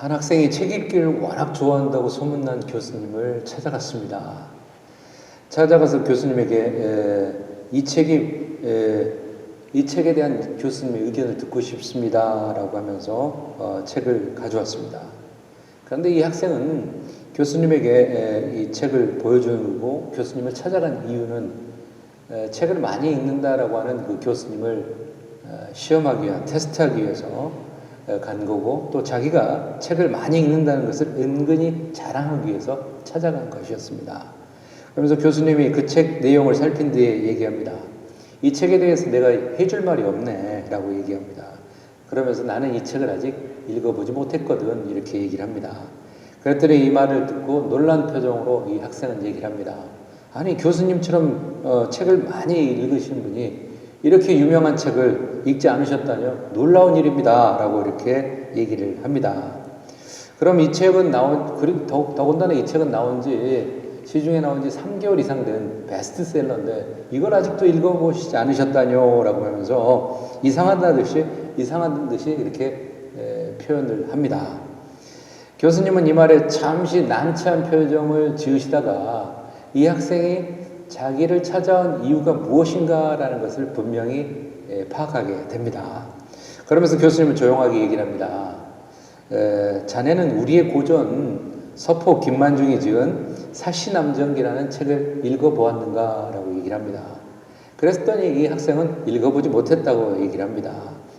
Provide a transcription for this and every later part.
한 학생이 책 읽기를 워낙 좋아한다고 소문난 교수님을 찾아갔습니다. 찾아가서 교수님에게 이 책에 대한 교수님의 의견을 듣고 싶습니다라고 하면서 책을 가져왔습니다. 그런데 이 학생은 교수님에게 이 책을 보여주고 교수님을 찾아간 이유는 책을 많이 읽는다라고 하는 그 교수님을 시험하기 위한, 테스트하기 위해서 간 거고, 또 자기가 책을 많이 읽는다는 것을 은근히 자랑하기 위해서 찾아간 것이었습니다. 그러면서 교수님이 그 책 내용을 살핀 뒤에 얘기합니다. 이 책에 대해서 내가 해줄 말이 없네 라고 얘기합니다. 그러면서 나는 이 책을 아직 읽어보지 못했거든 이렇게 얘기를 합니다. 그랬더니 이 말을 듣고 놀란 표정으로 이 학생은 얘기를 합니다. 아니, 교수님처럼 책을 많이 읽으시는 분이 이렇게 유명한 책을 읽지 않으셨다뇨? 놀라운 일입니다 라고 이렇게 얘기를 합니다. 그럼 이 책은 더군다나 이 책은 시중에 나온 지 3개월 이상 된 베스트셀러인데 이걸 아직도 읽어보시지 않으셨다뇨? 라고 하면서 이상한 듯이 이렇게 표현을 합니다. 교수님은 이 말에 잠시 난처한 표정을 지으시다가 이 학생이 자기를 찾아온 이유가 무엇인가라는 것을 분명히 파악하게 됩니다. 그러면서 교수님은 조용하게 얘기를 합니다. 자네는 우리의 고전 서포 김만중이 지은 사시남정기라는 책을 읽어보았는가? 라고 얘기를 합니다. 그랬더니 이 학생은 읽어보지 못했다고 얘기를 합니다.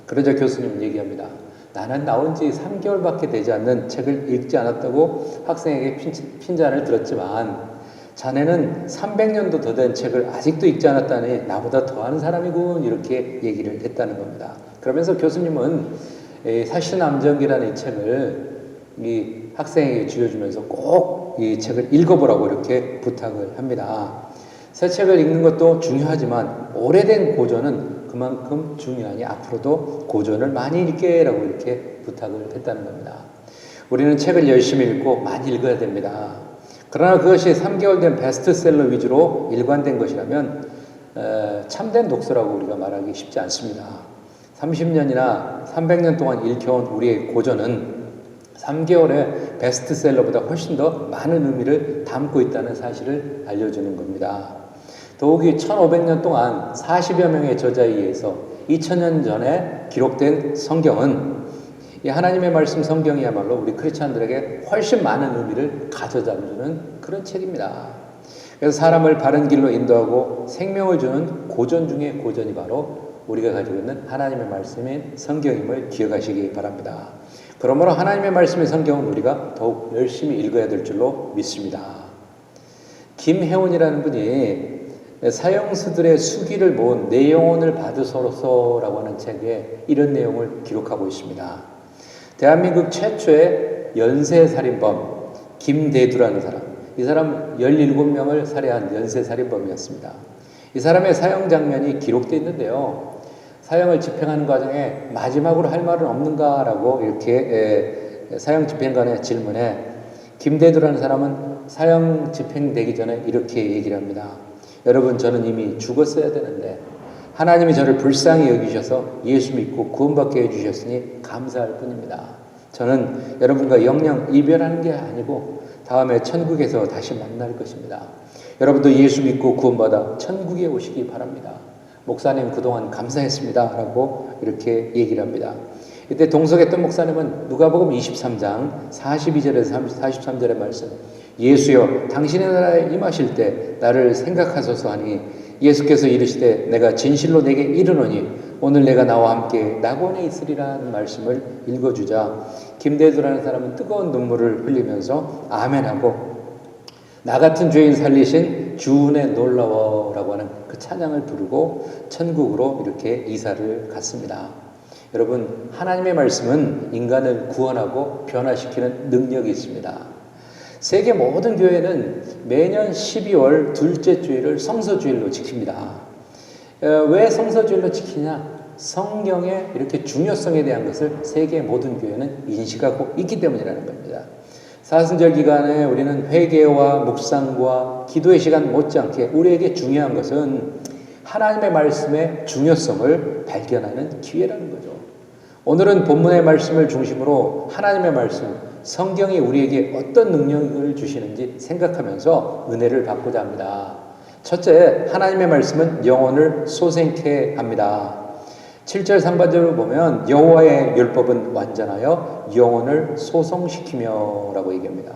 그러자 교수님은 얘기합니다. 나는 나온 지 3개월밖에 되지 않는 책을 읽지 않았다고 학생에게 핀잔을 들었지만 자네는 300년도 더 된 책을 아직도 읽지 않았다니 나보다 더하는 사람이군 이렇게 얘기를 했다는 겁니다. 그러면서 교수님은 사시남정기라는 이 책을 이 학생에게 쥐어주면서 꼭 이 책을 읽어보라고 이렇게 부탁을 합니다. 새 책을 읽는 것도 중요하지만 오래된 고전은 그만큼 중요하니 앞으로도 고전을 많이 읽게 라고 이렇게 부탁을 했다는 겁니다. 우리는 책을 열심히 읽고 많이 읽어야 됩니다. 그러나 그것이 3개월 된 베스트셀러 위주로 일관된 것이라면 참된 독서라고 우리가 말하기 쉽지 않습니다. 30년이나 300년 동안 읽혀온 우리의 고전은 3개월의 베스트셀러보다 훨씬 더 많은 의미를 담고 있다는 사실을 알려주는 겁니다. 더욱이 1500년 동안 40여 명의 저자에 의해서 2000년 전에 기록된 성경은 이 하나님의 말씀 성경이야말로 우리 크리스찬들에게 훨씬 많은 의미를 가져다 주는 그런 책입니다. 그래서 사람을 바른 길로 인도하고 생명을 주는 고전 중의 고전이 바로 우리가 가지고 있는 하나님의 말씀인 성경임을 기억하시기 바랍니다. 그러므로 하나님의 말씀인 성경은 우리가 더욱 열심히 읽어야 될 줄로 믿습니다. 김혜원이라는 분이 사형수들의 수기를 모은 내 영혼을 받으소서라고 하는 책에 이런 내용을 기록하고 있습니다. 대한민국 최초의 연쇄살인범 김대두라는 사람, 이 사람 17명을 살해한 연쇄살인범이었습니다. 이 사람의 사형 장면이 기록되어 있는데요. 사형을 집행하는 과정에 마지막으로 할 말은 없는가라고 이렇게 사형 집행관의 질문에 김대두라는 사람은 사형 집행되기 전에 이렇게 얘기를 합니다. 여러분, 저는 이미 죽었어야 되는데 하나님이 저를 불쌍히 여기셔서 예수 믿고 구원받게 해주셨으니 감사할 뿐입니다. 저는 여러분과 영영 이별하는 게 아니고 다음에 천국에서 다시 만날 것입니다. 여러분도 예수 믿고 구원받아 천국에 오시기 바랍니다. 목사님 그동안 감사했습니다 라고 이렇게 얘기를 합니다. 이때 동석했던 목사님은 누가복음 23장 42절에서 43절의 말씀, 예수여 당신의 나라에 임하실 때 나를 생각하소서 하니 예수께서 이르시되 내가 진실로 내게 이르노니 오늘 내가 나와 함께 낙원에 있으리라는 말씀을 읽어주자 김대두라는 사람은 뜨거운 눈물을 흘리면서 아멘하고 나 같은 죄인 살리신 주은혜 놀라워라고 하는 그 찬양을 부르고 천국으로 이렇게 이사를 갔습니다. 여러분, 하나님의 말씀은 인간을 구원하고 변화시키는 능력이 있습니다. 세계 모든 교회는 매년 12월 둘째 주일을 성서주일로 지킵니다. 왜 성서주일로 지키냐? 성경의 이렇게 중요성에 대한 것을 세계 모든 교회는 인식하고 있기 때문이라는 겁니다. 사순절 기간에 우리는 회개와 묵상과 기도의 시간 못지않게 우리에게 중요한 것은 하나님의 말씀의 중요성을 발견하는 기회라는 거죠. 오늘은 본문의 말씀을 중심으로 하나님의 말씀, 성경이 우리에게 어떤 능력을 주시는지 생각하면서 은혜를 받고자 합니다. 첫째, 하나님의 말씀은 영혼을 소생케 합니다. 7절 상반절을 보면 여호와의 율법은 완전하여 영혼을 소성시키며 라고 얘기합니다.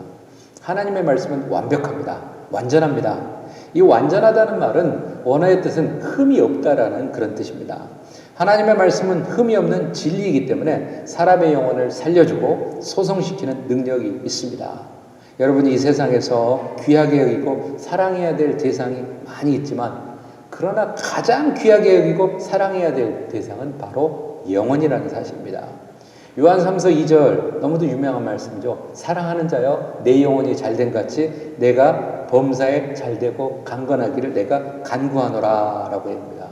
하나님의 말씀은 완벽합니다. 완전합니다. 이 완전하다는 말은 원어의 뜻은 흠이 없다라는 그런 뜻입니다. 하나님의 말씀은 흠이 없는 진리이기 때문에 사람의 영혼을 살려주고 소성시키는 능력이 있습니다. 여러분이 이 세상에서 귀하게 여기고 사랑해야 될 대상이 많이 있지만 그러나 가장 귀하게 여기고 사랑해야 될 대상은 바로 영혼이라는 사실입니다. 요한 3서 2절 너무도 유명한 말씀이죠. 사랑하는 자여 내 영혼이 잘된 같이 내가 범사에 잘되고 강건하기를 내가 간구하노라 라고 합니다.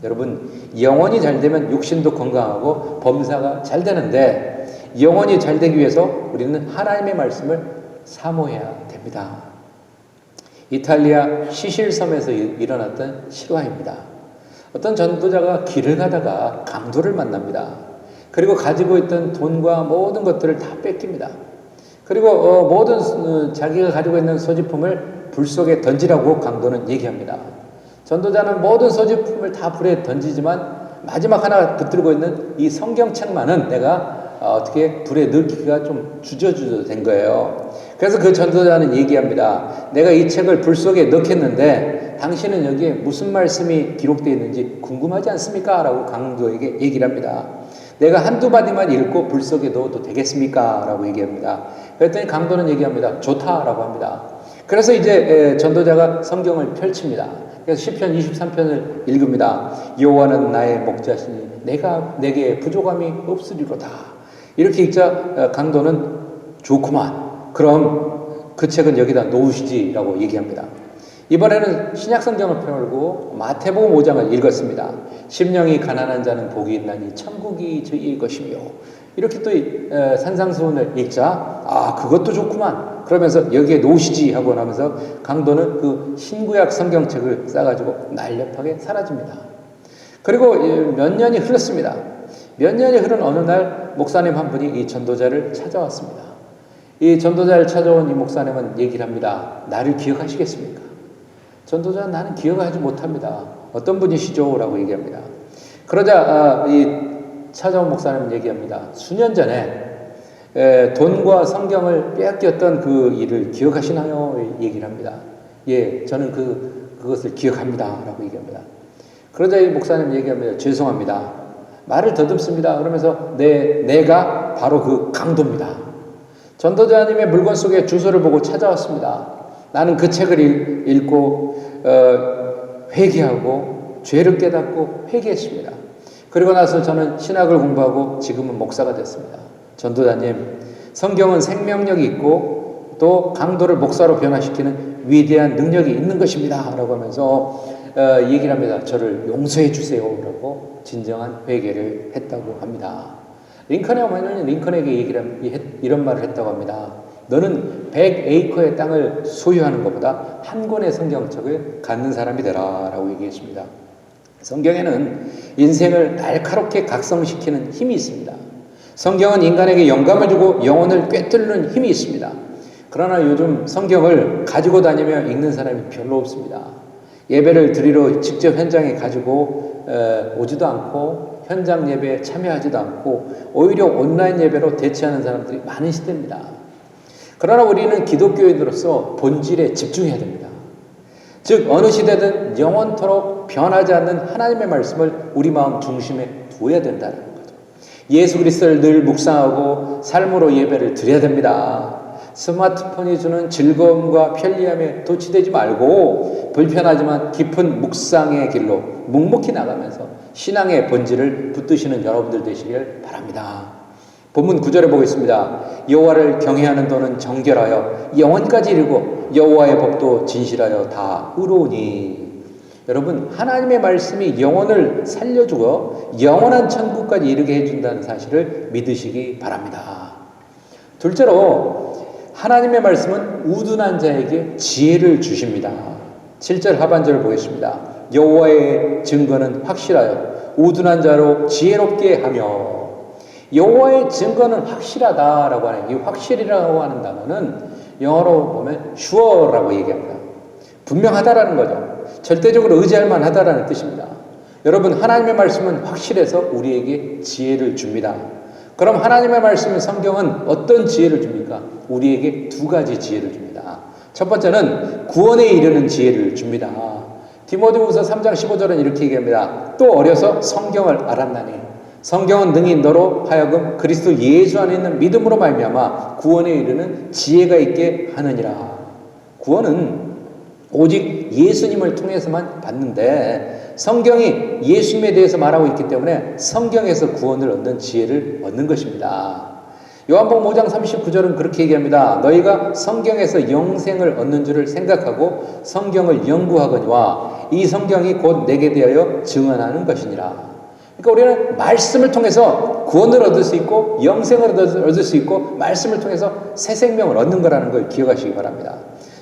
여러분 영혼이 잘되면 육신도 건강하고 범사가 잘되는데 영혼이 잘되기 위해서 우리는 하나님의 말씀을 사모해야 됩니다. 이탈리아 시실섬에서 일어났던 실화입니다. 어떤 전도자가 길을 가다가 강도를 만납니다. 그리고 가지고 있던 돈과 모든 것들을 다 뺏깁니다. 그리고 모든 자기가 가지고 있는 소지품을 불 속에 던지라고 강도는 얘기합니다. 전도자는 모든 소지품을 다 불에 던지지만 마지막 하나 붙들고 있는 이 성경책만은 내가 어떻게 불에 넣기가 좀 주저주저 된 거예요. 그래서 그 전도자는 얘기합니다. 내가 이 책을 불 속에 넣겠는데 당신은 여기에 무슨 말씀이 기록되어 있는지 궁금하지 않습니까? 라고 강도에게 얘기를 합니다. 내가 한두 마디만 읽고 불 속에 넣어도 되겠습니까? 라고 얘기합니다. 그랬더니 강도는 얘기합니다. 좋다라고 합니다. 그래서 이제 전도자가 성경을 펼칩니다. 그래서 시편 23편을 읽습니다. 여호와는 나의 목자시니 내게 부족함이 없으리로다. 이렇게 읽자 강도는 좋구만. 그럼 그 책은 여기다 놓으시지라고 얘기합니다. 이번에는 신약성경을 펴고 마태복음 5장을 읽었습니다. 심령이 가난한 자는 복이 있나니 천국이 저희의 것이며 이렇게 또 산상수훈을 읽자 그것도 좋구만. 그러면서 여기에 놓으시지 하고 나면서 강도는 그 신구약 성경책을 싸가지고 날렵하게 사라집니다. 그리고 몇 년이 흘렀습니다. 몇 년이 흐른 어느 날 목사님 한 분이 이 전도자를 찾아왔습니다. 이 전도자를 찾아온 이 목사님은 얘기를 합니다. 나를 기억하시겠습니까? 전도자는 나는 기억하지 못합니다. 어떤 분이시죠? 라고 얘기합니다. 그러자 이 찾아온 목사님은 얘기합니다. 수년 전에 돈과 성경을 빼앗겼던 그 일을 기억하시나요? 얘기를 합니다. 예, 저는 그것을 기억합니다. 라고 얘기합니다. 그러자 이 목사님 얘기합니다. 죄송합니다. 말을 더듬습니다. 그러면서 내가 바로 그 강도입니다. 전도자님의 물건 속에 주소를 보고 찾아왔습니다. 나는 그 책을 읽고 회개하고 죄를 깨닫고 회개했습니다. 그리고 나서 저는 신학을 공부하고 지금은 목사가 됐습니다. 전도자님, 성경은 생명력이 있고 또 강도를 목사로 변화시키는 위대한 능력이 있는 것입니다. 라고 하면서 얘기를 합니다. 저를 용서해 주세요. 라고 진정한 회개를 했다고 합니다. 링컨의 어머니는 링컨에게 이런 말을 했다고 합니다. 너는 100에이커의 땅을 소유하는 것보다 한 권의 성경책을 갖는 사람이 되라 라고 얘기했습니다. 성경에는 인생을 날카롭게 각성시키는 힘이 있습니다. 성경은 인간에게 영감을 주고 영혼을 꿰뚫는 힘이 있습니다. 그러나 요즘 성경을 가지고 다니며 읽는 사람이 별로 없습니다. 예배를 드리러 직접 현장에 가지고 오지도 않고 현장 예배에 참여하지도 않고 오히려 온라인 예배로 대체하는 사람들이 많은 시대입니다. 그러나 우리는 기독교인으로서 본질에 집중해야 됩니다. 즉 어느 시대든 영원토록 변하지 않는 하나님의 말씀을 우리 마음 중심에 두어야 된다는 거죠. 예수 그리스도를 늘 묵상하고 삶으로 예배를 드려야 됩니다. 스마트폰이 주는 즐거움과 편리함에 도취되지 말고 불편하지만 깊은 묵상의 길로 묵묵히 나가면서 신앙의 본질을 붙드시는 여러분들 되시길 바랍니다. 본문 9절에 보겠습니다. 여호와를 경외하는 도는 정결하여 영원까지 이르고 여호와의 법도 진실하여 다 의로우니. 여러분, 하나님의 말씀이 영혼을 살려주고 영원한 천국까지 이르게 해준다는 사실을 믿으시기 바랍니다. 둘째로 하나님의 말씀은 우둔한 자에게 지혜를 주십니다. 7절 하반절을 보겠습니다. 여호와의 증거는 확실하여 우둔한 자로 지혜롭게 하며. 여호와의 증거는 확실하다라고 하는, 이 확실이라고 하는 단어는 영어로 보면 sure라고 얘기합니다. 분명하다라는 거죠. 절대적으로 의지할 만하다라는 뜻입니다. 여러분, 하나님의 말씀은 확실해서 우리에게 지혜를 줍니다. 그럼 하나님의 말씀, 성경은 어떤 지혜를 줍니까? 우리에게 두 가지 지혜를 줍니다. 첫 번째는 구원에 이르는 지혜를 줍니다. 디모데후서 3장 15절은 이렇게 얘기합니다. 또 어려서 성경을 알았나니 성경은 능히 너로 하여금 그리스도 예수 안에 있는 믿음으로 말미암아 구원에 이르는 지혜가 있게 하느니라. 구원은 오직 예수님을 통해서만 받는데 성경이 예수님에 대해서 말하고 있기 때문에 성경에서 구원을 얻는 지혜를 얻는 것입니다. 요한복음 5장 39절은 그렇게 얘기합니다. 너희가 성경에서 영생을 얻는 줄을 생각하고 성경을 연구하거니와 이 성경이 곧 내게 대하여 증언하는 것이니라. 그러니까 우리는 말씀을 통해서 구원을 얻을 수 있고 영생을 얻을 수 있고 말씀을 통해서 새 생명을 얻는 거라는 걸 기억하시기 바랍니다.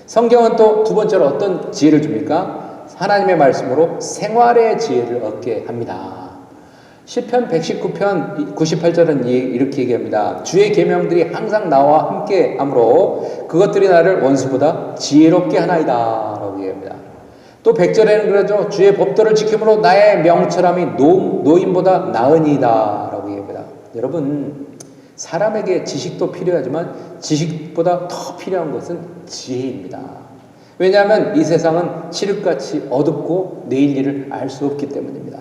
성경은 또 두 번째로 어떤 지혜를 줍니까? 하나님의 말씀으로 생활의 지혜를 얻게 합니다. 시편 119편 98절은 이렇게 얘기합니다. 주의 계명들이 항상 나와 함께 하므로 그것들이 나를 원수보다 지혜롭게 하나이다 라고 얘기합니다. 또 100절에는 그러죠. 주의 법도를 지킴으로 나의 명철함이 노인보다 나으니이다 라고 얘기합니다. 여러분, 사람에게 지식도 필요하지만 지식보다 더 필요한 것은 지혜입니다. 왜냐하면 이 세상은 칠흑같이 어둡고 내일 일을 알 수 없기 때문입니다.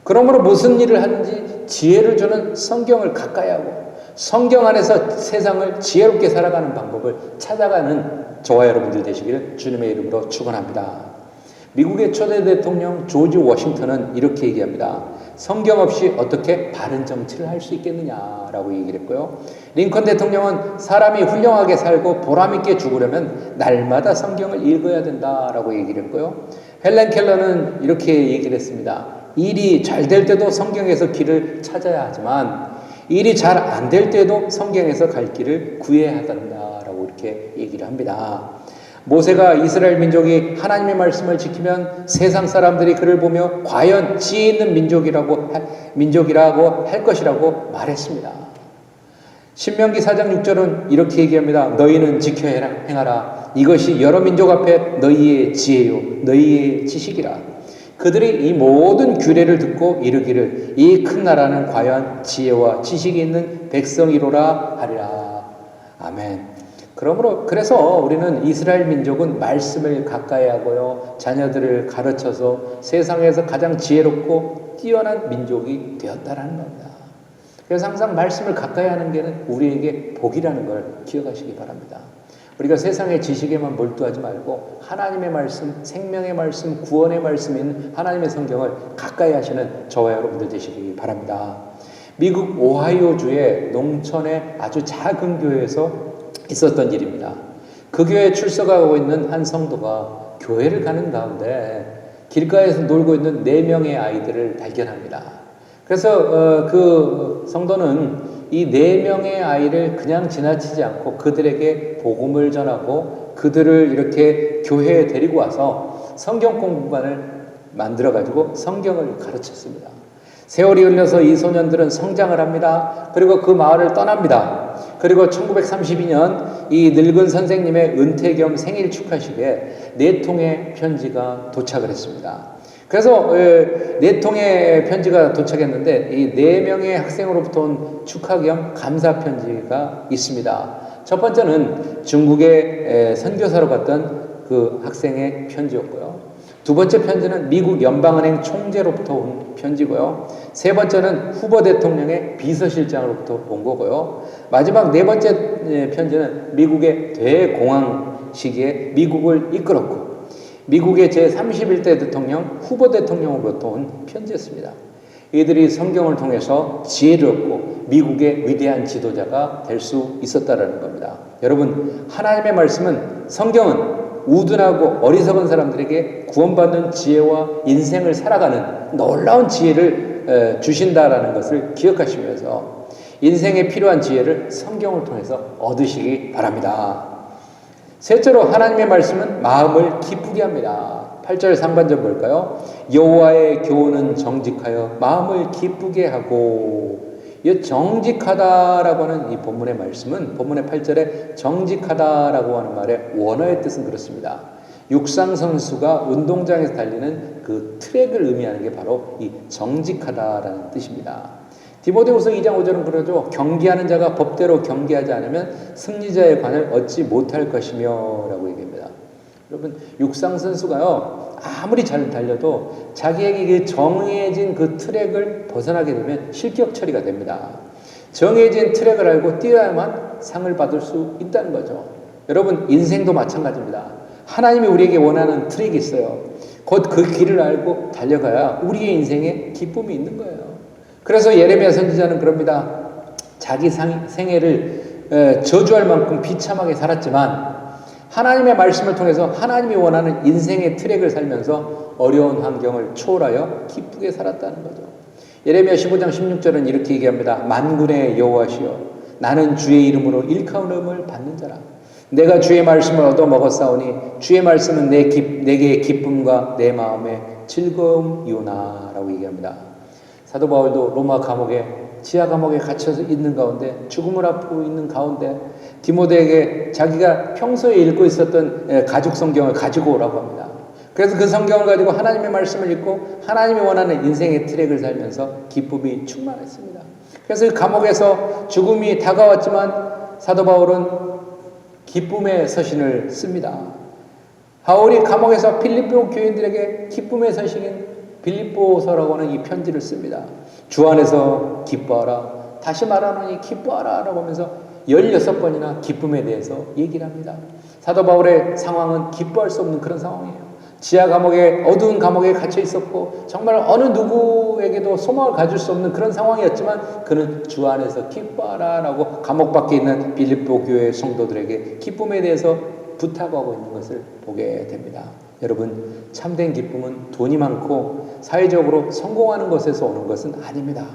그러므로 무슨 일을 하든지 지혜를 주는 성경을 가까이 하고 성경 안에서 세상을 지혜롭게 살아가는 방법을 찾아가는 저와 여러분들 되시기를 주님의 이름으로 축원합니다. 미국의 초대 대통령 조지 워싱턴은 이렇게 얘기합니다. 성경 없이 어떻게 바른 정치를 할 수 있겠느냐라고 얘기를 했고요. 링컨 대통령은 사람이 훌륭하게 살고 보람있게 죽으려면 날마다 성경을 읽어야 된다라고 얘기를 했고요. 헬렌 켈러는 이렇게 얘기를 했습니다. 일이 잘 될 때도 성경에서 길을 찾아야 하지만 일이 잘 안 될 때도 성경에서 갈 길을 구해야 한다라고 이렇게 얘기를 합니다. 모세가 이스라엘 민족이 하나님의 말씀을 지키면 세상 사람들이 그를 보며 과연 지혜 있는 민족이라고 할 것이라고 말했습니다. 신명기 4장 6절은 이렇게 얘기합니다. 너희는 지켜 행하라. 이것이 여러 민족 앞에 너희의 지혜요 너희의 지식이라. 그들이 이 모든 규례를 듣고 이르기를 이 큰 나라는 과연 지혜와 지식이 있는 백성이로라 하리라. 아멘. 그래서 우리는 이스라엘 민족은 말씀을 가까이 하고요. 자녀들을 가르쳐서 세상에서 가장 지혜롭고 뛰어난 민족이 되었다라는 겁니다. 그래서 항상 말씀을 가까이 하는 게 우리에게 복이라는 걸 기억하시기 바랍니다. 우리가 세상의 지식에만 몰두하지 말고 하나님의 말씀, 생명의 말씀, 구원의 말씀인 하나님의 성경을 가까이 하시는 저와 여러분들 되시기 바랍니다. 미국 오하이오주의 농촌의 아주 작은 교회에서 있었던 일입니다. 그 교회에 출석하고 있는 한 성도가 교회를 가는 가운데 길가에서 놀고 있는 4명의 아이들을 발견합니다. 그래서 그 성도는 이 4명의 아이를 그냥 지나치지 않고 그들에게 복음을 전하고 그들을 이렇게 교회에 데리고 와서 성경 공부반을 만들어가지고 성경을 가르쳤습니다. 세월이 흘러서 이 소년들은 성장을 합니다. 그리고 그 마을을 떠납니다. 그리고 1932년 이 늙은 선생님의 은퇴 겸 생일 축하식에 4통의 편지가 도착을 했습니다. 그래서 4통의 편지가 도착했는데 이 4명의 학생으로부터 온 축하 겸 감사 편지가 있습니다. 첫 번째는 중국에 선교사로 갔던 그 학생의 편지였고요. 두 번째 편지는 미국 연방은행 총재로부터 온 편지고요. 세 번째는 후보 대통령의 비서실장으로부터 온 거고요. 마지막 4번째 편지는 미국의 대공황 시기에 미국을 이끌었고 미국의 제31대 대통령, 후보 대통령으로부터 온 편지였습니다. 이들이 성경을 통해서 지혜를 얻고 미국의 위대한 지도자가 될 수 있었다는 겁니다. 여러분, 하나님의 말씀은 성경은 우둔하고 어리석은 사람들에게 구원받는 지혜와 인생을 살아가는 놀라운 지혜를 주신다라는 것을 기억하시면서 인생에 필요한 지혜를 성경을 통해서 얻으시기 바랍니다. 셋째로 하나님의 말씀은 마음을 기쁘게 합니다. 8절 상반절 볼까요? 여호와의 교훈은 정직하여 마음을 기쁘게 하고 이 정직하다라고 하는 이 본문의 말씀은 본문의 8절에 정직하다라고 하는 말의 원어의 뜻은 그렇습니다. 육상 선수가 운동장에서 달리는 그 트랙을 의미하는 게 바로 이 정직하다라는 뜻입니다. 디모데후서 2장 5절은 그러죠. 경기하는 자가 법대로 경기하지 않으면 승리자의 관을 얻지 못할 것이며 라고 얘기합니다. 여러분, 육상 선수가요, 아무리 잘 달려도 자기에게 정해진 그 트랙을 벗어나게 되면 실격 처리가 됩니다. 정해진 트랙을 알고 뛰어야만 상을 받을 수 있다는 거죠. 여러분, 인생도 마찬가지입니다. 하나님이 우리에게 원하는 트랙이 있어요. 곧 그 길을 알고 달려가야 우리의 인생에 기쁨이 있는 거예요. 그래서 예레미야 선지자는 그럽니다. 자기 생애를 저주할 만큼 비참하게 살았지만 하나님의 말씀을 통해서 하나님이 원하는 인생의 트랙을 살면서 어려운 환경을 초월하여 기쁘게 살았다는 거죠. 예레미야 15장 16절은 이렇게 얘기합니다. 만군의 여호와시여 나는 주의 이름으로 일컬음을 받는 자라. 내가 주의 말씀을 얻어먹었사오니 주의 말씀은 내게 기쁨과 내 마음의 즐거움이오나 라고 얘기합니다. 사도 바울도 로마 감옥에 지하 감옥에 갇혀서 있는 가운데 죽음을 앞두고 있는 가운데 디모데에게 자기가 평소에 읽고 있었던 가죽 성경을 가지고 오라고 합니다. 그래서 그 성경을 가지고 하나님의 말씀을 읽고 하나님이 원하는 인생의 트랙을 살면서 기쁨이 충만했습니다. 그래서 그 감옥에서 죽음이 다가왔지만 사도 바울은 기쁨의 서신을 씁니다. 바울이 감옥에서 필리포 교인들에게 기쁨의 서신인 빌립보서라고 하는 이 편지를 씁니다. 주 안에서 기뻐하라. 다시 말하노니 기뻐하라 라고 하면서 16번이나 기쁨에 대해서 얘기를 합니다. 사도 바울의 상황은 기뻐할 수 없는 그런 상황이에요. 지하 감옥에 어두운 감옥에 갇혀 있었고 정말 어느 누구에게도 소망을 가질 수 없는 그런 상황이었지만 그는 주 안에서 기뻐하라 라고 감옥 밖에 있는 빌립보 교회 성도들에게 기쁨에 대해서 부탁하고 있는 것을 보게 됩니다. 여러분, 참된 기쁨은 돈이 많고 사회적으로 성공하는 것에서 오는 것은 아닙니다.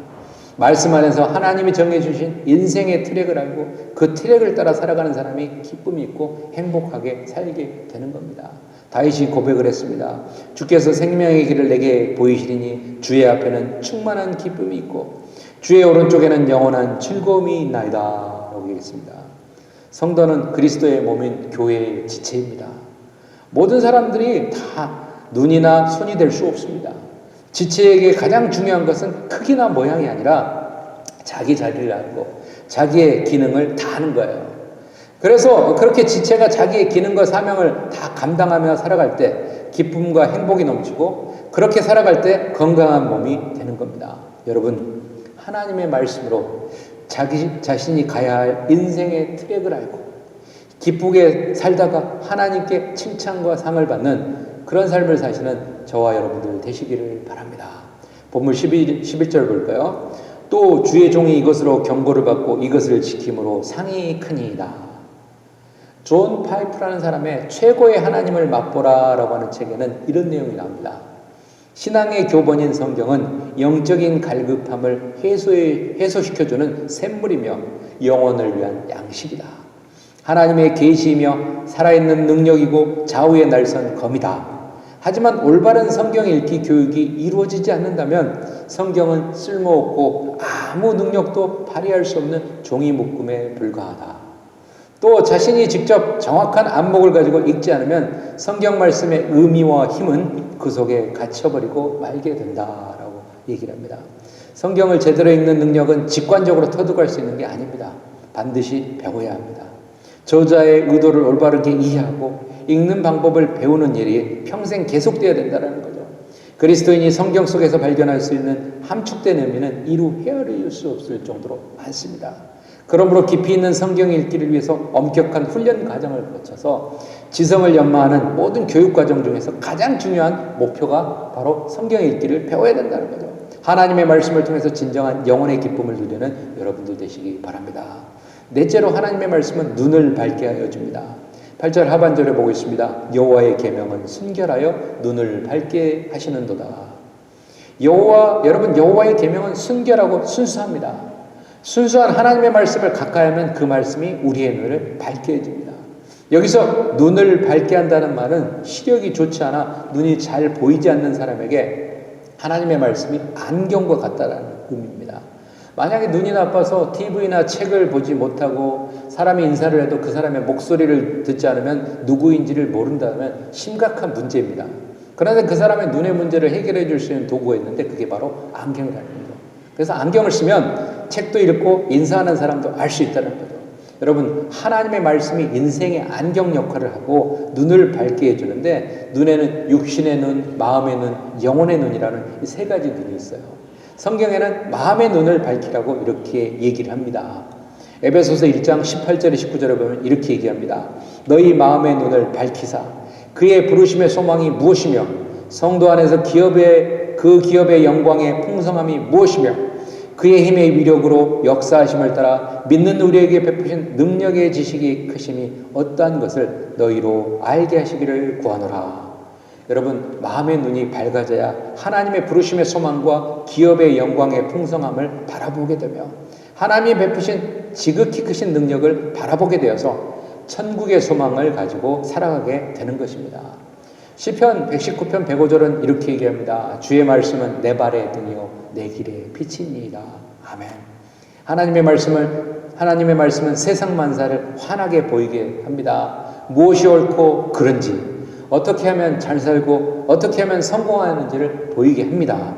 말씀 안에서 하나님이 정해주신 인생의 트랙을 알고 그 트랙을 따라 살아가는 사람이 기쁨이 있고 행복하게 살게 되는 겁니다. 다윗이 고백을 했습니다. 주께서 생명의 길을 내게 보이시리니 주의 앞에는 충만한 기쁨이 있고 주의 오른쪽에는 영원한 즐거움이 있나이다 라고 얘기했습니다. 성도는 그리스도의 몸인 교회의 지체입니다. 모든 사람들이 다 눈이나 손이 될 수 없습니다. 지체에게 가장 중요한 것은 크기나 모양이 아니라 자기 자리를 알고 자기의 기능을 다 하는 거예요. 그래서 그렇게 지체가 자기의 기능과 사명을 다 감당하며 살아갈 때 기쁨과 행복이 넘치고 그렇게 살아갈 때 건강한 몸이 되는 겁니다. 여러분, 하나님의 말씀으로 자기 자신이 가야 할 인생의 트랙을 알고 기쁘게 살다가 하나님께 칭찬과 상을 받는 그런 삶을 사시는 저와 여러분들 되시기를 바랍니다. 본문 11절 볼까요? 또 주의 종이 이것으로 경고를 받고 이것을 지킴으로 상이 크니이다. 존 파이프라는 사람의 최고의 하나님을 맛보라 라고 하는 책에는 이런 내용이 나옵니다. 신앙의 교본인 성경은 영적인 갈급함을 해소시켜주는 샘물이며 영혼을 위한 양식이다. 하나님의 계시이며 살아있는 능력이고 좌우의 날선 검이다. 하지만 올바른 성경 읽기 교육이 이루어지지 않는다면 성경은 쓸모없고 아무 능력도 발휘할 수 없는 종이 묶음에 불과하다. 또 자신이 직접 정확한 안목을 가지고 읽지 않으면 성경 말씀의 의미와 힘은 그 속에 갇혀버리고 말게 된다라고 얘기를 합니다. 성경을 제대로 읽는 능력은 직관적으로 터득할 수 있는 게 아닙니다. 반드시 배워야 합니다. 저자의 의도를 올바르게 이해하고 읽는 방법을 배우는 일이 평생 계속되어야 된다는 거죠. 그리스도인이 성경 속에서 발견할 수 있는 함축된 의미는 이루 헤아릴 수 없을 정도로 많습니다. 그러므로 깊이 있는 성경 읽기를 위해서 엄격한 훈련 과정을 거쳐서 지성을 연마하는 모든 교육 과정 중에서 가장 중요한 목표가 바로 성경 읽기를 배워야 된다는 거죠. 하나님의 말씀을 통해서 진정한 영혼의 기쁨을 누리는 여러분들 되시기 바랍니다. 넷째로 하나님의 말씀은 눈을 밝게 하여 줍니다. 8절 하반절에 보고 있습니다. 여호와의 계명은 순결하여 눈을 밝게 하시는도다. 여러분, 여호와의 계명은 순결하고 순수합니다. 순수한 하나님의 말씀을 가까이 하면 그 말씀이 우리의 눈을 밝게 해줍니다. 여기서 눈을 밝게 한다는 말은 시력이 좋지 않아 눈이 잘 보이지 않는 사람에게 하나님의 말씀이 안경과 같다라는 의미입니다. 만약에 눈이 나빠서 TV나 책을 보지 못하고 사람이 인사를 해도 그 사람의 목소리를 듣지 않으면 누구인지를 모른다면 심각한 문제입니다. 그런데 그 사람의 눈의 문제를 해결해 줄 수 있는 도구가 있는데 그게 바로 안경이라는 거죠. 그래서 안경을 쓰면 책도 읽고 인사하는 사람도 알 수 있다는 거죠. 여러분, 하나님의 말씀이 인생의 안경 역할을 하고 눈을 밝게 해주는데 눈에는 육신의 눈, 마음의 눈, 영혼의 눈이라는 이 세 가지 눈이 있어요. 성경에는 마음의 눈을 밝히라고 이렇게 얘기를 합니다. 에베소서 1장 18절에 19절에 보면 이렇게 얘기합니다. 너희 마음의 눈을 밝히사 그의 부르심의 소망이 무엇이며 성도 안에서 그 기업의 영광의 풍성함이 무엇이며 그의 힘의 위력으로 역사하심을 따라 믿는 우리에게 베푸신 능력의 지식이 크심이 어떠한 것을 너희로 알게 하시기를 구하노라. 여러분, 마음의 눈이 밝아져야 하나님의 부르심의 소망과 기업의 영광의 풍성함을 바라보게 되며 하나님이 베푸신 지극히 크신 능력을 바라보게 되어서 천국의 소망을 가지고 살아가게 되는 것입니다. 시편 119편 105절은 이렇게 얘기합니다. 주의 말씀은 내 발의 등이요 내 길의 빛이니이다. 아멘. 하나님의 말씀은 세상 만사를 환하게 보이게 합니다. 무엇이 옳고 그른지, 어떻게 하면 잘 살고 어떻게 하면 성공하는지를 보이게 합니다.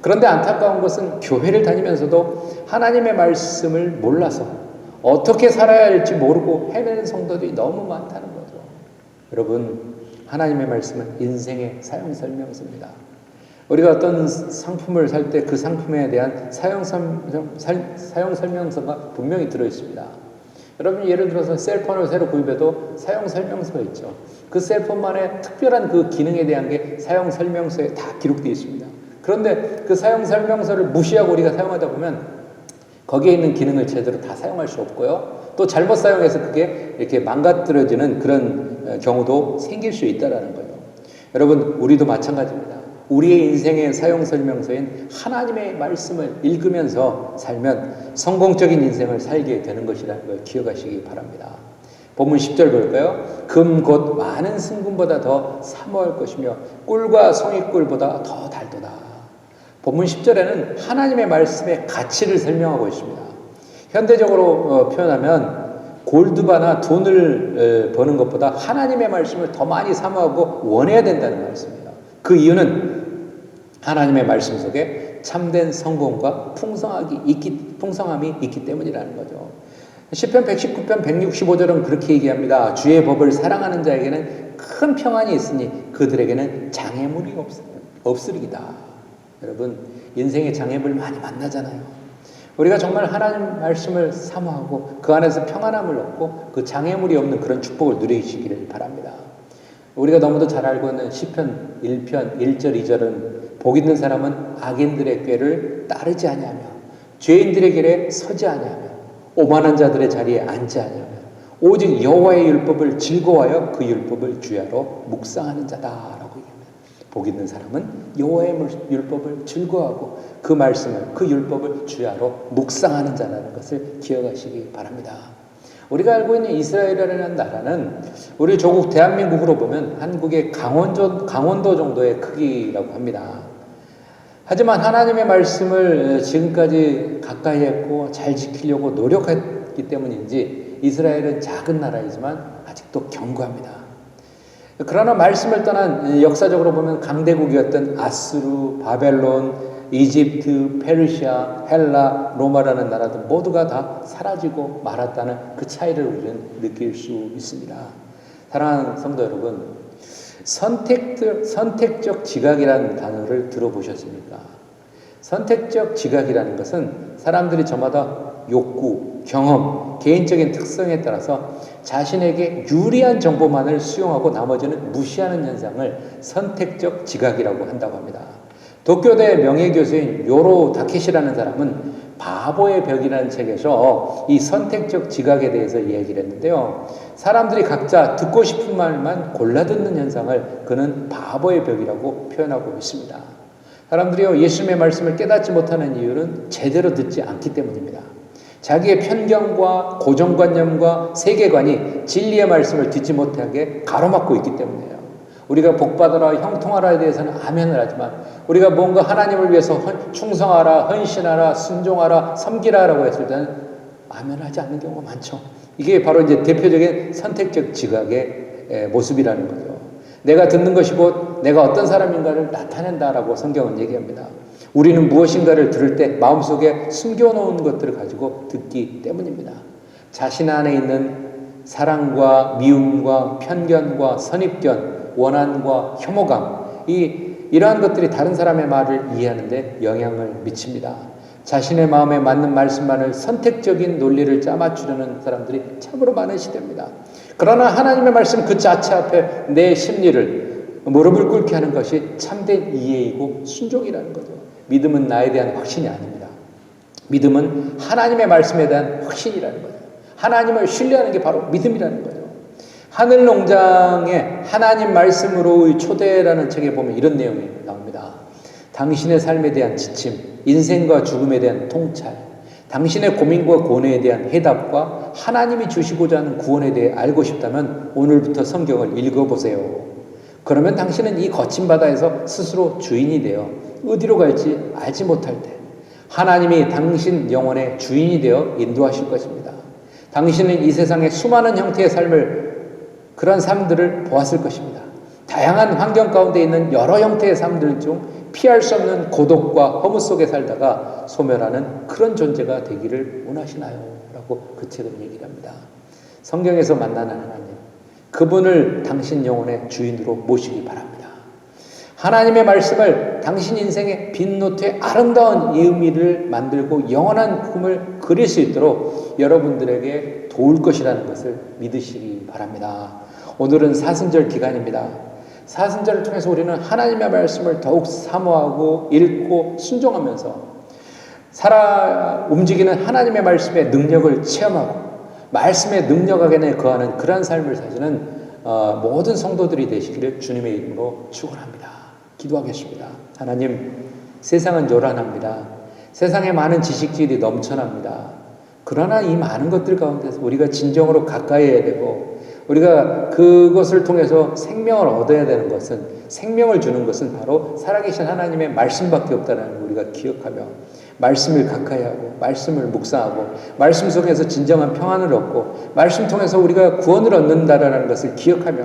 그런데 안타까운 것은 교회를 다니면서도 하나님의 말씀을 몰라서 어떻게 살아야 할지 모르고 헤매는 성도들이 너무 많다는 거죠. 여러분, 하나님의 말씀은 인생의 사용 설명서입니다. 우리가 어떤 상품을 살 때 그 상품에 대한 사용 설명서가 분명히 들어있습니다. 여러분, 예를 들어서 셀폰을 새로 구입해도 사용 설명서가 있죠. 그 셀폰만의 특별한 그 기능에 대한 게 사용 설명서에 다 기록되어 있습니다. 그런데 그 사용 설명서를 무시하고 우리가 사용하다 보면 거기에 있는 기능을 제대로 다 사용할 수 없고요. 또 잘못 사용해서 그게 이렇게 망가뜨려지는 그런 경우도 생길 수 있다는 거예요. 여러분, 우리도 마찬가지입니다. 우리의 인생의 사용 설명서인 하나님의 말씀을 읽으면서 살면 성공적인 인생을 살게 되는 것이라는 걸 기억하시기 바랍니다. 본문 10절 볼까요? 금 곧 많은 승금보다 더 사모할 것이며 꿀과 송이꿀보다 더 달도다. 본문 10절에는 하나님의 말씀의 가치를 설명하고 있습니다. 현대적으로 표현하면 골드바나 돈을 버는 것보다 하나님의 말씀을 더 많이 사모하고 원해야 된다는 말씀입니다. 그 이유는 하나님의 말씀 속에 참된 성공과 풍성함이 있기 때문이라는 거죠. 시편 119편 165절은 그렇게 얘기합니다. 주의 법을 사랑하는 자에게는 큰 평안이 있으니 그들에게는 장애물이 없으리이다. 여러분, 인생의 장애물 많이 만나잖아요. 우리가 정말 하나님 말씀을 사모하고 그 안에서 평안함을 얻고 그 장애물이 없는 그런 축복을 누리시기를 바랍니다. 우리가 너무도 잘 알고 있는 시편 1편 1절 2절은 복 있는 사람은 악인들의 꾀를 따르지 아니하며 죄인들의 길에 서지 아니하며 오만한 자들의 자리에 앉지 아니하며 오직 여호와의 율법을 즐거워하여 그 율법을 주야로 묵상하는 자다라고 얘기합니다. 복 있는 사람은 여호와의 율법을 즐거워하고 그 말씀을, 그 율법을 주야로 묵상하는 자라는 것을 기억하시기 바랍니다. 우리가 알고 있는 이스라엘이라는 나라는 우리 조국 대한민국으로 보면 한국의 강원도 정도의 크기라고 합니다. 하지만 하나님의 말씀을 지금까지 가까이 했고 잘 지키려고 노력했기 때문인지 이스라엘은 작은 나라이지만 아직도 견고합니다. 그러나 말씀을 떠난 역사적으로 보면 강대국이었던 아수르, 바벨론, 이집트, 페르시아, 헬라, 로마라는 나라들 모두가 다 사라지고 말았다는 그 차이를 우리는 느낄 수 있습니다. 사랑하는 성도 여러분, 선택적 지각이라는 단어를 들어보셨습니까? 선택적 지각이라는 것은 사람들이 저마다 욕구, 경험, 개인적인 특성에 따라서 자신에게 유리한 정보만을 수용하고 나머지는 무시하는 현상을 선택적 지각이라고 한다고 합니다. 도쿄대 명예교수인 요로 다케시라는 사람은 바보의 벽이라는 책에서 이 선택적 지각에 대해서 이야기를 했는데요. 사람들이 각자 듣고 싶은 말만 골라 듣는 현상을 그는 바보의 벽이라고 표현하고 있습니다. 사람들이요, 예수님의 말씀을 깨닫지 못하는 이유는 제대로 듣지 않기 때문입니다. 자기의 편견과 고정관념과 세계관이 진리의 말씀을 듣지 못하게 가로막고 있기 때문이에요. 우리가 복받으라 형통하라에 대해서는 아멘을 하지만 우리가 뭔가 하나님을 위해서 충성하라, 헌신하라, 순종하라, 섬기라라고 했을 때는 아멘을 하지 않는 경우가 많죠. 이게 바로 이제 대표적인 선택적 지각의 모습이라는 거죠. 내가 듣는 것이 곧 내가 어떤 사람인가를 나타낸다라고 성경은 얘기합니다. 우리는 무엇인가를 들을 때 마음속에 숨겨놓은 것들을 가지고 듣기 때문입니다. 자신 안에 있는 사랑과 미움과 편견과 선입견, 원한과 혐오감, 이러한 것들이 다른 사람의 말을 이해하는 데 영향을 미칩니다. 자신의 마음에 맞는 말씀만을 선택적인 논리를 짜맞추려는 사람들이 참으로 많은 시대입니다. 그러나 하나님의 말씀 그 자체 앞에 내 심리를 무릎을 꿇게 하는 것이 참된 이해이고 순종이라는 거죠. 믿음은 나에 대한 확신이 아닙니다. 믿음은 하나님의 말씀에 대한 확신이라는 거죠. 하나님을 신뢰하는 게 바로 믿음이라는 거죠. 하늘농장의 하나님 말씀으로의 초대라는 책에 보면 이런 내용이 나옵니다. 당신의 삶에 대한 지침, 인생과 죽음에 대한 통찰, 당신의 고민과 고뇌에 대한 해답과 하나님이 주시고자 하는 구원에 대해 알고 싶다면 오늘부터 성경을 읽어보세요. 그러면 당신은 이 거친 바다에서 스스로 주인이 되어 어디로 갈지 알지 못할 때 하나님이 당신 영혼의 주인이 되어 인도하실 것입니다. 당신은 이 세상의 수많은 형태의 그런 삶들을 보았을 것입니다. 다양한 환경 가운데 있는 여러 형태의 삶들 중 피할 수 없는 고독과 허무 속에 살다가 소멸하는 그런 존재가 되기를 원하시나요? 라고 그 책은 얘기를 합니다. 성경에서 만나는 하나님, 그분을 당신 영혼의 주인으로 모시기 바랍니다. 하나님의 말씀을 당신 인생의 빈 노트에 아름다운 의미를 만들고 영원한 꿈을 그릴 수 있도록 여러분들에게 도울 것이라는 것을 믿으시기 바랍니다. 오늘은 사순절 기간입니다. 사순절을 통해서 우리는 하나님의 말씀을 더욱 사모하고 읽고 순종하면서 움직이는 하나님의 말씀의 능력을 체험하고 말씀의 능력 안에 거하는 그러한 삶을 사시는 모든 성도들이 되시기를 주님의 이름으로 축원합니다. 기도하겠습니다. 하나님, 세상은 요란합니다. 세상에 많은 지식들이 넘쳐납니다. 그러나 이 많은 것들 가운데서 우리가 진정으로 가까이 해야 되고 우리가 그것을 통해서 생명을 얻어야 되는 것은, 생명을 주는 것은 바로 살아계신 하나님의 말씀밖에 없다는 걸 우리가 기억하며 말씀을 가까이 하고 말씀을 묵상하고 말씀 속에서 진정한 평안을 얻고 말씀 통해서 우리가 구원을 얻는다라는 것을 기억하며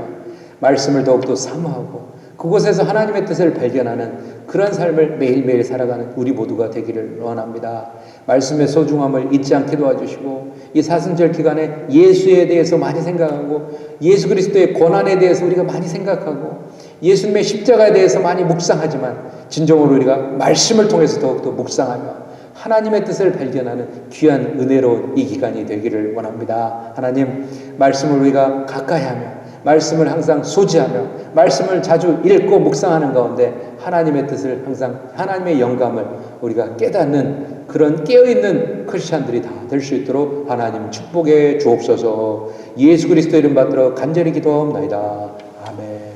말씀을 더욱더 사모하고 그곳에서 하나님의 뜻을 발견하는 그런 삶을 매일매일 살아가는 우리 모두가 되기를 원합니다. 말씀의 소중함을 잊지 않게 도와주시고 이 사순절 기간에 예수에 대해서 많이 생각하고 예수 그리스도의 고난에 대해서 우리가 많이 생각하고 예수님의 십자가에 대해서 많이 묵상하지만 진정으로 우리가 말씀을 통해서 더욱더 묵상하며 하나님의 뜻을 발견하는 귀한 은혜로운 이 기간이 되기를 원합니다. 하나님, 말씀을 우리가 가까이하며 말씀을 항상 소지하며 말씀을 자주 읽고 묵상하는 가운데 하나님의 뜻을 항상 하나님의 영감을 우리가 깨닫는 그런 깨어있는 크리스찬들이 다 될 수 있도록 하나님 축복해 주옵소서. 예수 그리스도 이름 받들어 간절히 기도하옵나이다. 아멘.